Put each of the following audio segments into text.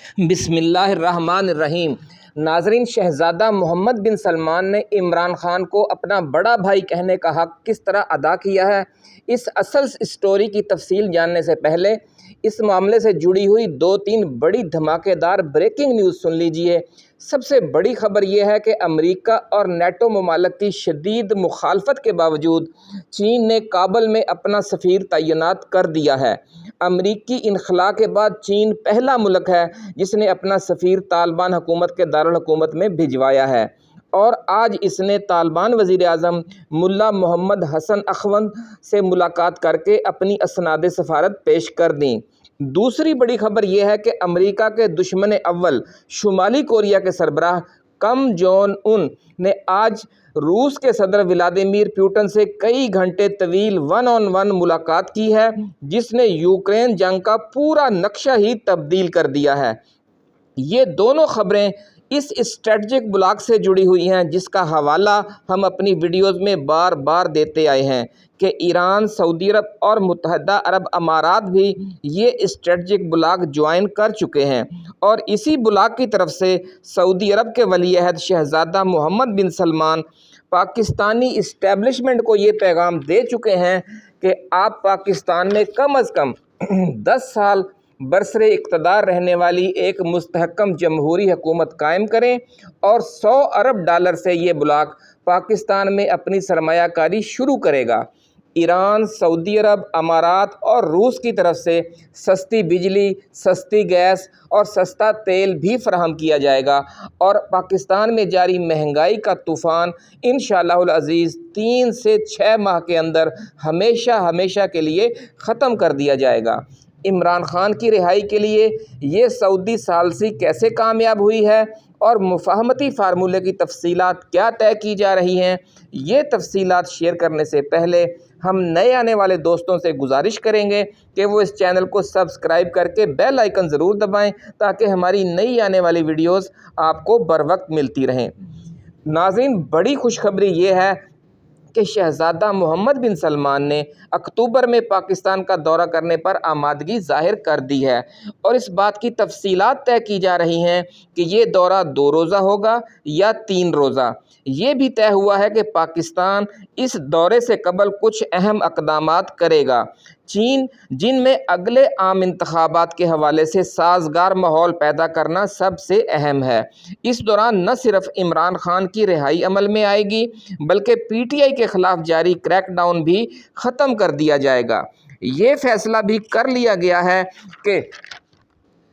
بسم اللہ الرحمن الرحیم۔ ناظرین، شہزادہ محمد بن سلمان نے عمران خان کو اپنا بڑا بھائی کہنے کا حق کس طرح ادا کیا ہے، اس اصل اسٹوری کی تفصیل جاننے سے پہلے اس معاملے سے جڑی ہوئی 2-3 بڑی دھماکے دار بریکنگ نیوز سن لیجئے۔ سب سے بڑی خبر یہ ہے کہ امریکہ اور نیٹو ممالک کی شدید مخالفت کے باوجود چین نے کابل میں اپنا سفیر تعینات کر دیا ہے۔ امریکی انخلاء کے بعد چین پہلا ملک ہے جس نے اپنا سفیر طالبان حکومت کے دارالحکومت میں بھجوایا ہے، اور آج اس نے طالبان وزیر اعظم ملا محمد حسن اخوند سے ملاقات کر کے اپنی اسناد سفارت پیش کر دیں۔ دوسری بڑی خبر یہ ہے کہ امریکہ کے دشمن اول شمالی کوریا کے سربراہ کم جون ان نے آج روس کے صدر ولادیمیر پوٹن سے کئی گھنٹے طویل 1 on 1 ملاقات کی ہے، جس نے یوکرین جنگ کا پورا نقشہ ہی تبدیل کر دیا ہے۔ یہ دونوں خبریں اس اسٹریٹجک بلاک سے جڑی ہوئی ہیں جس کا حوالہ ہم اپنی ویڈیوز میں بار بار دیتے آئے ہیں کہ ایران، سعودی عرب اور متحدہ عرب امارات بھی یہ اسٹریٹجک بلاک جوائن کر چکے ہیں، اور اسی بلاک کی طرف سے سعودی عرب کے ولی عہد شہزادہ محمد بن سلمان پاکستانی اسٹیبلشمنٹ کو یہ پیغام دے چکے ہیں کہ آپ پاکستان میں کم از کم 10 سال برسر اقتدار رہنے والی ایک مستحکم جمہوری حکومت قائم کریں، اور $100 ارب سے یہ بلاک پاکستان میں اپنی سرمایہ کاری شروع کرے گا۔ ایران، سعودی عرب امارات اور روس کی طرف سے سستی بجلی، سستی گیس اور سستا تیل بھی فراہم کیا جائے گا، اور پاکستان میں جاری مہنگائی کا طوفان انشاءاللہ العزیز 3 سے 6 ماہ کے اندر ہمیشہ کے لیے ختم کر دیا جائے گا۔ عمران خان کی رہائی کے لیے یہ سعودی ثالثی کیسے کامیاب ہوئی ہے اور مفاہمتی فارمولے کی تفصیلات کیا طے کی جا رہی ہیں، یہ تفصیلات شیئر کرنے سے پہلے ہم نئے آنے والے دوستوں سے گزارش کریں گے کہ وہ اس چینل کو سبسکرائب کر کے بیل آئیکن ضرور دبائیں تاکہ ہماری نئی آنے والی ویڈیوز آپ کو بروقت ملتی رہیں۔ ناظرین، بڑی خوشخبری یہ ہے کہ شہزادہ محمد بن سلمان نے اکتوبر میں پاکستان کا دورہ کرنے پر آمادگی ظاہر کر دی ہے، اور اس بات کی تفصیلات طے کی جا رہی ہیں کہ یہ دورہ 2 روزہ ہوگا یا 3 روزہ۔ یہ بھی طے ہوا ہے کہ پاکستان اس دورے سے قبل کچھ اہم اقدامات کرے گا، جن میں اگلے عام انتخابات کے حوالے سے سازگار ماحول پیدا کرنا سب سے اہم ہے۔ اس دوران نہ صرف عمران خان کی رہائی عمل میں آئے گی بلکہ پی ٹی آئی کے خلاف جاری کریک ڈاؤن بھی ختم کر دیا جائے گا۔ یہ فیصلہ بھی کر لیا گیا ہے کہ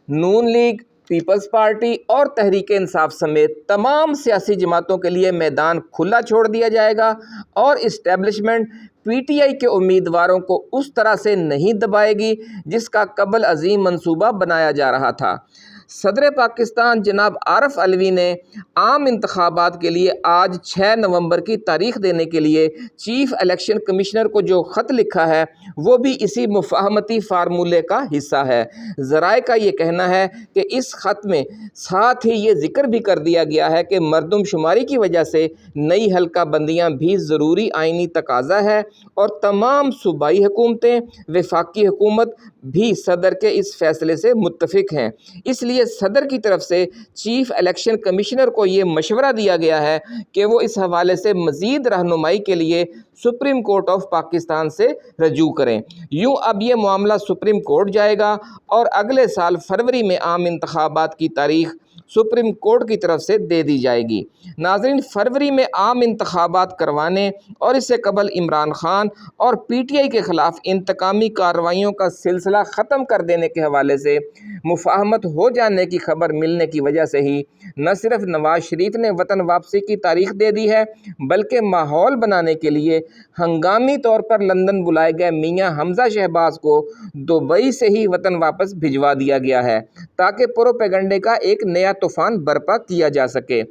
نون لیگ، پیپلز پارٹی اور تحریک انصاف سمیت تمام سیاسی جماعتوں کے لیے میدان کھلا چھوڑ دیا جائے گا، اور اسٹیبلشمنٹ پی ٹی آئی کے امیدواروں کو اس طرح سے نہیں دبائے گی جس کا قبل عظیم منصوبہ بنایا جا رہا تھا۔ صدر پاکستان جناب عارف علوی نے عام انتخابات کے لیے آج 6 نومبر کی تاریخ دینے کے لیے چیف الیکشن کمشنر کو جو خط لکھا ہے وہ بھی اسی مفاہمتی فارمولے کا حصہ ہے۔ ذرائع کا یہ کہنا ہے کہ اس خط میں ساتھ ہی یہ ذکر بھی کر دیا گیا ہے کہ مردم شماری کی وجہ سے نئی حلقہ بندیاں بھی ضروری آئینی تقاضا ہے، اور تمام صوبائی حکومتیں، وفاقی حکومت بھی صدر کے اس فیصلے سے متفق ہیں۔ اس لیے صدر کی طرف سے چیف الیکشن کمشنر کو یہ مشورہ دیا گیا ہے کہ وہ اس حوالے سے مزید رہنمائی کے لیے سپریم کورٹ آف پاکستان سے رجوع کریں۔ یوں اب یہ معاملہ سپریم کورٹ جائے گا، اور اگلے سال فروری میں عام انتخابات کی تاریخ سپریم کورٹ کی طرف سے دے دی جائے گی۔ ناظرین، فروری میں عام انتخابات کروانے اور اس سے قبل عمران خان اور پی ٹی آئی کے خلاف انتقامی کارروائیوں کا سلسلہ ختم کر دینے کے حوالے سے مفاہمت ہو جانے کی خبر ملنے کی وجہ سے ہی نہ صرف نواز شریف نے وطن واپسی کی تاریخ دے دی ہے بلکہ ماحول بنانے کے لیے ہنگامی طور پر لندن بلائے گئے میاں حمزہ شہباز کو دبئی سے ہی وطن واپس بھجوا دیا گیا ہے، تاکہ پروپیگنڈے کا ایک نیا طوفان برپا کیا جا سکے۔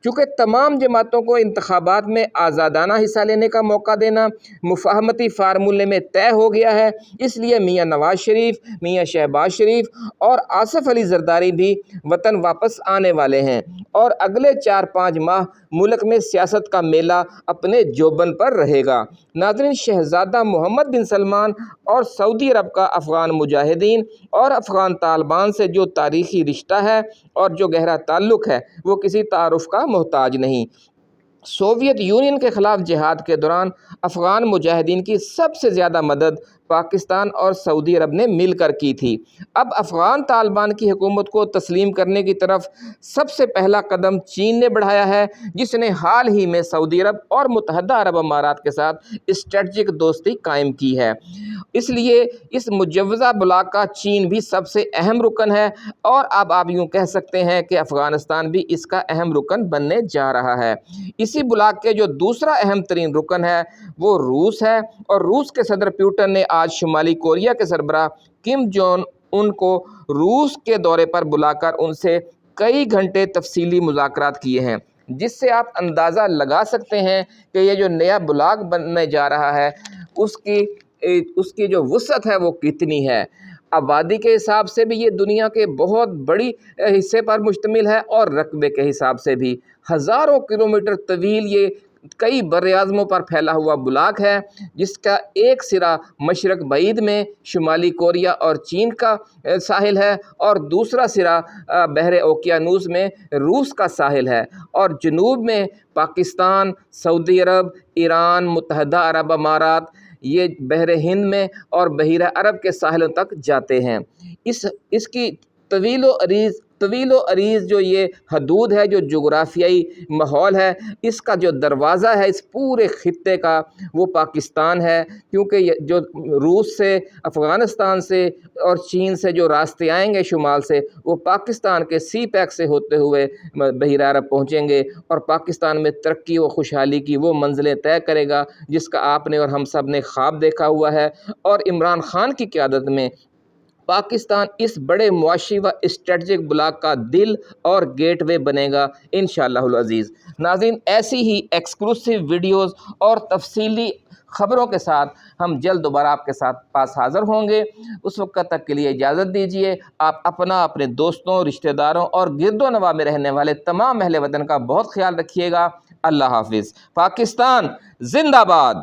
چونکہ تمام جماعتوں کو انتخابات میں آزادانہ حصہ لینے کا موقع دینا مفاہمتی فارمولے میں طے ہو گیا ہے، اس لیے میاں نواز شریف، میاں شہباز شریف اور آصف علی زرداری بھی وطن واپس آنے والے ہیں اور اگلے 4-5 ماہ ملک میں سیاست کا میلہ اپنے جوبن پر رہے گا۔ ناظرین، شہزادہ محمد بن سلمان اور سعودی عرب کا افغان مجاہدین اور افغان طالبان سے جو تاریخی رشتہ ہے اور جو گہرا تعلق ہے وہ کسی تعارف کا محتاج نہیں۔ سوویت یونین کے خلاف جہاد کے دوران افغان مجاہدین کی سب سے زیادہ مدد پاکستان اور سعودی عرب نے مل کر کی تھی۔ اب افغان طالبان کی حکومت کو تسلیم کرنے کی طرف سب سے پہلا قدم چین نے بڑھایا ہے، جس نے حال ہی میں سعودی عرب اور متحدہ عرب امارات کے ساتھ اسٹریٹجک دوستی قائم کی ہے۔ اس لیے اس مجوزہ بلاک کا چین بھی سب سے اہم رکن ہے اور اب آپ یوں کہہ سکتے ہیں کہ افغانستان بھی اس کا اہم رکن بننے جا رہا ہے۔ اسی بلاک کے جو دوسرا اہم ترین رکن ہے وہ روس ہے، اور روس کے صدر پیوٹن نے آج شمالی کوریا کے سربراہ کم جونگ ان کو روس کے دورے پر بلا کر ان سے کئی گھنٹے تفصیلی مذاکرات کیے ہیں، جس سے آپ اندازہ لگا سکتے ہیں کہ یہ جو نیا بلاک بننے جا رہا ہے اس کی جو وسعت ہے وہ کتنی ہے۔ آبادی کے حساب سے بھی یہ دنیا کے بہت بڑی حصے پر مشتمل ہے اور رقبے کے حساب سے بھی ہزاروں کلومیٹر طویل یہ کئی براعظموں پر پھیلا ہوا بلاک ہے، جس کا ایک سرا مشرق بعید میں شمالی کوریا اور چین کا ساحل ہے اور دوسرا سرا بحر اوقیانوس میں روس کا ساحل ہے، اور جنوب میں پاکستان، سعودی عرب، ایران، متحدہ عرب امارات یہ بحر ہند میں اور بحیرہ عرب کے ساحلوں تک جاتے ہیں۔ اس کی طویل و عریض جو یہ حدود ہے، جو جغرافیائی ماحول ہے، اس کا جو دروازہ ہے اس پورے خطے کا وہ پاکستان ہے، کیونکہ جو روس سے، افغانستان سے اور چین سے جو راستے آئیں گے شمال سے، وہ پاکستان کے سی پیک سے ہوتے ہوئے بحیرہ عرب پہنچیں گے اور پاکستان میں ترقی و خوشحالی کی وہ منزلیں طے کرے گا جس کا آپ نے اور ہم سب نے خواب دیکھا ہوا ہے، اور عمران خان کی قیادت میں پاکستان اس بڑے معاشی و اسٹریٹجک بلاک کا دل اور گیٹ وے بنے گا انشاءاللہ العزیز۔ ناظرین، ایسی ہی ایکسکلوسیو ویڈیوز اور تفصیلی خبروں کے ساتھ ہم جلد دوبارہ آپ کے ساتھ پاس حاضر ہوں گے۔ اس وقت تک کے لیے اجازت دیجیے۔ آپ اپنا، اپنے دوستوں، رشتہ داروں اور گرد و نواح میں رہنے والے تمام اہل وطن کا بہت خیال رکھیے گا۔ اللہ حافظ۔ پاکستان زندہ باد۔